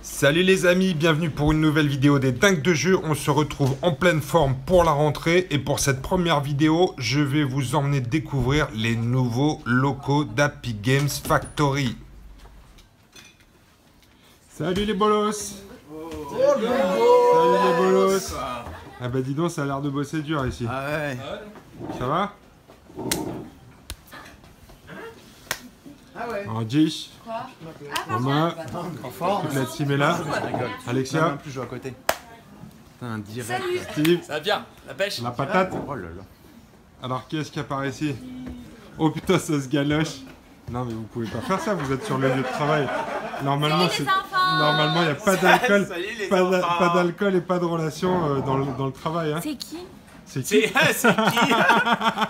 Salut les amis, bienvenue pour une nouvelle vidéo des Dingues de Jeux. On se retrouve en pleine forme pour la rentrée et pour cette première vidéo, je vais vous emmener découvrir les nouveaux locaux d'Happy Games Factory. Salut les bolos. Salut les bolos. Ah bah dis donc, ça a l'air de bosser dur ici. Ah ouais. Ça va? Ah ouais. Alors Jish, Romain, toute la team est là. Alexia, Non, plus jouer à côté. Putain, un direct. Salut. Steve, Ça va bien, la pêche. la patate. Oh là là. Alors qui est-ce qui apparaît ici? Oh putain, ça se galoche. Non mais vous pouvez pas faire ça, vous êtes sur le lieu de travail. Normalement, Salut les enfants. normalement il n'y a pas d'alcool, Salut les pas enfants. d'alcool et pas de relation dans le travail. Hein. C'est qui? C'est qui? C'est qui?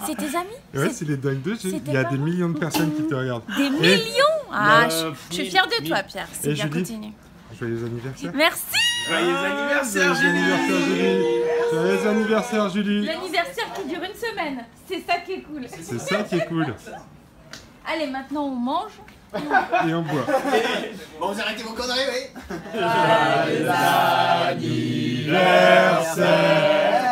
C'est tes amis? Ouais, c'est les Dingues de Jeux. C'était Il y a pas des moi. millions de personnes qui te regardent. Des millions? Ah, Euh, je suis fière de toi, Pierre. C'est Et bien, Julie continue. Joyeux anniversaire. Merci. Joyeux anniversaire, Joyeux anniversaire Julie. Joyeux anniversaire Julie. L'anniversaire qui dure une semaine. C'est ça qui est cool. C'est ça qui est cool. Allez, maintenant on mange. Et on boit. Bon, vous arrêtez vos conneries, oui. Joyeux anniversaire.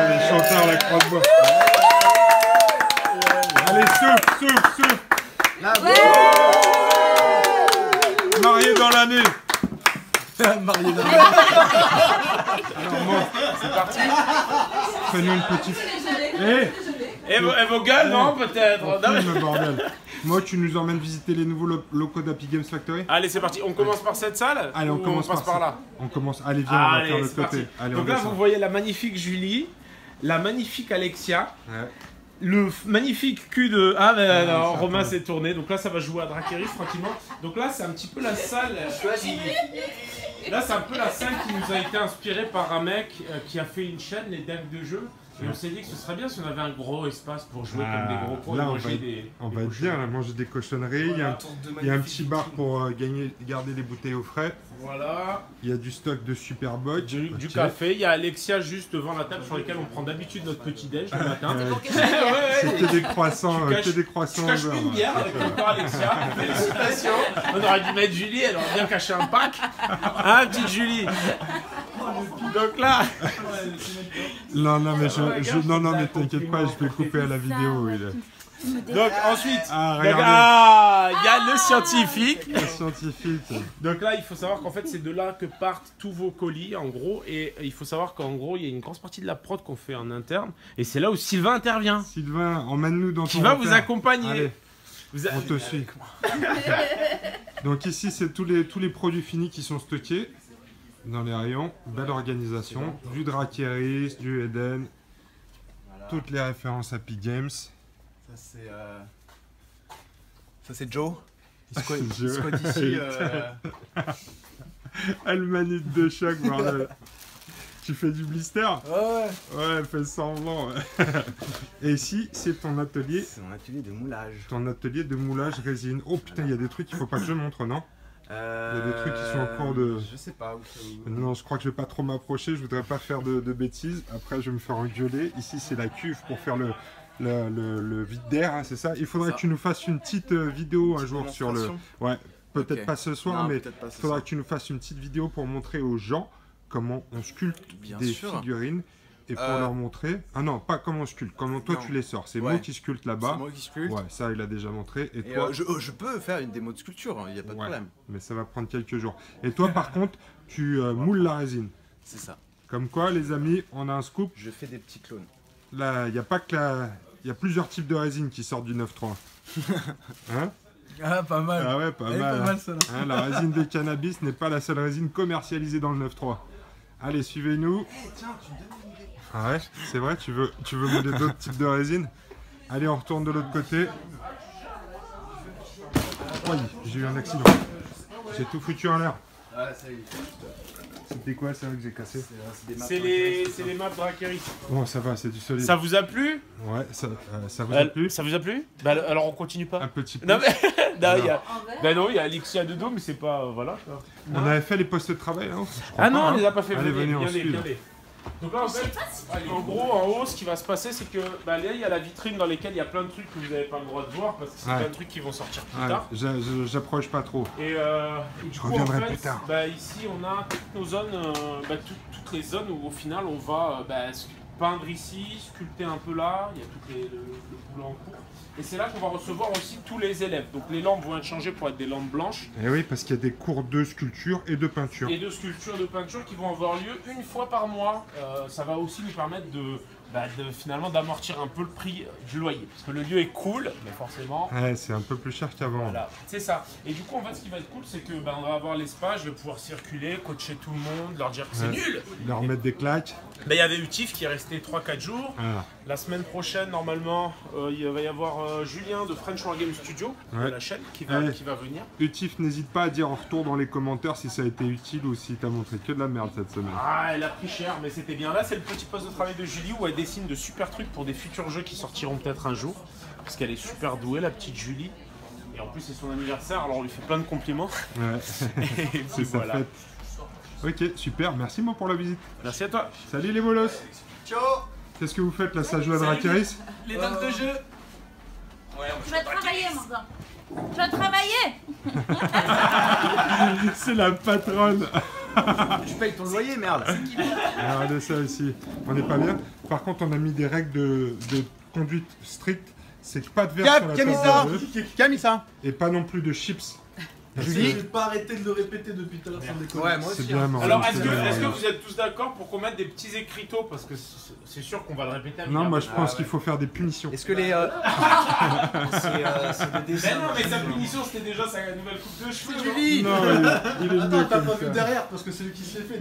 Les chanteurs, la croix de bois. Allez, souffle. Marié dans l'année. Marié dans Alors moi, c'est parti. Fais-nous une petite. Et vos gueules, non, peut-être. Non, mais- Filme, bordel. Moi, tu nous emmènes visiter les nouveaux locaux d'Happy Games Factory? Allez, c'est parti. On commence par cette salle. Allez, on ou commence passe par là. On commence. Allez, viens, on va Allez, faire le c'est parti. côté. Allez, Donc on là, descend. vous voyez la magnifique Julie, la magnifique Alexia, Ouais. le magnifique cul de... Ah, mais alors, ça Romain va. s'est tourné. Donc là, ça va jouer à Dracarys tranquillement. Donc là, c'est un petit peu la salle qui... Là, c'est un peu la salle qui nous a été inspirée par un mec qui a fait une chaîne, les Dingues de Jeux. Et on s'est dit que ce serait bien si on avait un gros espace pour jouer comme des gros cons et Là, manger des... on des va cochons. bien là, manger des cochonneries. Il y a un petit bar pour garder les bouteilles au frais. Voilà. Il y a du stock de Superboc. Du Ok. café, il y a Alexia juste devant la table sur laquelle on prend d'habitude notre petit déj le matin. C'est que des croissants, Tu caches- que des Je croissants au cache beurre, une là. bière avec ton corps Alexia. Félicitations. On aurait dû mettre Julie, elle aurait bien caché un pack. Hein, petite Julie. Donc là, Non, mais t'inquiète pas, je vais couper à la vidéo. donc ensuite, Ah, donc, regardez, il y a le scientifique. le scientifique. Donc là, il faut savoir qu'en fait, c'est de là que partent tous vos colis, en gros. Et il faut savoir qu'en gros, il y a une grosse partie de la prod qu'on fait en interne. Et c'est là où Sylvain intervient. Sylvain, emmène-nous dans Qui ton va vous repère. accompagner. Allez, Vous a- on te suit. Donc ici, c'est tous les produits finis qui sont stockés dans les rayons. Belle organisation. Du Dracarys, du Eden. Toutes les références Happy Games. Ça, c'est Joe. Il squatte Joe. il squatte ici. Elle manite de choc, bordel. Tu fais du blister? Ouais. Ouais, fais semblant. Et ici, c'est ton atelier. C'est mon atelier de moulage. Ton atelier de moulage résine. Oh putain, il y a des trucs qu'il faut pas que je montre, non? Il y a des trucs qui sont en cours de- Je sais pas. Non, je crois que je vais pas trop m'approcher, je voudrais pas faire de bêtises. Après, je vais me faire engueuler. Ici, c'est la cuve pour faire le vide d'air, hein, c'est ça? Il faudrait Ça. que tu nous fasses une petite vidéo un jour sur le... démonstration. Ouais, peut-être Ok. pas ce soir, Non, mais peut-être pas ce il faudra soir. que tu nous fasses une petite vidéo pour montrer aux gens comment on sculpte Bien des sûr. figurines. Et pour Euh, leur montrer... Ah non, pas comment on sculpte, comment toi Non. tu les sors. C'est Ouais. moi qui sculpte là-bas. C'est moi qui sculpte. Ouais, ça il a déjà montré. Et Et toi, je peux faire une démo de sculpture, il n'y a pas de Ouais. problème. mais ça va prendre quelques jours. Et toi par contre, tu moules la résine. C'est ça. Comme quoi les amis, on a un scoop. Je fais des petits clones. Là, il n'y a pas que la... Il y a plusieurs types de résine qui sortent du 9.3. Hein? Ah, pas mal. Ah ouais, pas Elle est mal. pas hein. mal, ça, là. Hein, la résine de cannabis n'est pas la seule résine commercialisée dans le 9.3. Allez, suivez-nous. Ah ouais, c'est vrai, tu veux mouler d'autres types de résine? Allez, on retourne de l'autre côté. Oui, j'ai eu un accident. J'ai tout foutu en l'air. Ah, ça y est. C'était quoi ça que j'ai cassé? C'est les maps Dracarys. Bon, ça va, c'est du solide. Ça vous a plu? Ouais, ça vous a plu? Ça vous a plu? Bah alors on continue pas. Un petit peu. Non mais non, il y a bah non, il y a Alexia dedans mais c'est pas voilà. quoi. On avait fait les postes de travail, hein? Je crois Ah non, pas, on hein. les a pas fait. Allez, venez, on Viens-les, suit, là. viens-les. Donc là, en fait, en gros, en haut, ce qui va se passer, c'est que là, il y a la vitrine dans laquelle il y a plein de trucs que vous n'avez pas le droit de voir parce que c'est plein de trucs qui vont sortir plus tard. J'approche pas trop. Et du coup, en fait, ici, on a toutes nos zones, toutes les zones où au final, on va peindre ici, sculpter un peu là. Il y a tout le boulot en cours. Et c'est là qu'on va recevoir aussi tous les élèves. Donc les lampes vont être changées pour être des lampes blanches. Et oui, parce qu'il y a des cours de sculpture et de peinture. Et de sculpture et de peinture qui vont avoir lieu une fois par mois. Ça va aussi nous permettre finalement d'amortir un peu le prix du loyer. Parce que le lieu est cool, mais forcément... Ouais, c'est un peu plus cher qu'avant. Voilà, c'est ça. Et du coup, en fait, ce qui va être cool, c'est que on va avoir l'espace, je vais pouvoir circuler, coacher tout le monde, leur dire que c'est nul. Leur mettre des claques. Il y avait Utif qui est resté 3-4 jours. Ah. La semaine prochaine, normalement, il va y avoir Julien de French Wargame Studio, de la chaîne, qui va venir. Utif, n'hésite pas à dire en retour dans les commentaires si ça a été utile ou si t'as montré que de la merde cette semaine. Ah, elle a pris cher, mais c'était bien. Là, c'est le petit poste de travail de Julie où elle dessine de super trucs pour des futurs jeux qui sortiront peut-être un jour. Parce qu'elle est super douée, la petite Julie. Et en plus, c'est son anniversaire, alors on lui fait plein de compliments. Ouais, c'est sa fête. Ok, super, merci moi pour la visite. Merci à toi. Salut les bolos. Ciao. Qu'est-ce que vous faites là, ça joue à Dracarys? Les dames de jeu. Je vais travailler maintenant. Je vais travailler. C'est la patronne. Tu payes ton loyer, merde. Regardez ça aussi. On n'est pas bien. Par contre, on a mis des règles de conduite strictes. C'est que pas de verre sur la table de jeu. Camissa. Et pas non plus de chips. Julie. J'ai pas arrêté de le répéter depuis tout à l'heure sans déconner. Ouais, moi C'est aussi. bien, Maurice, Alors, c'est est-ce bien. que vous êtes tous d'accord pour qu'on mette des petits écriteaux? Parce que c'est sûr qu'on va le répéter à Non, moi je pense qu'il faut faire des punitions. Est-ce que les. c'est des dessins. Mais non, mais sa punition, c'était déjà sa nouvelle coupe de cheveux. Julie. Non, il est mieux Attends, t'as comme pas ça. vu derrière parce que c'est lui qui s'est fait.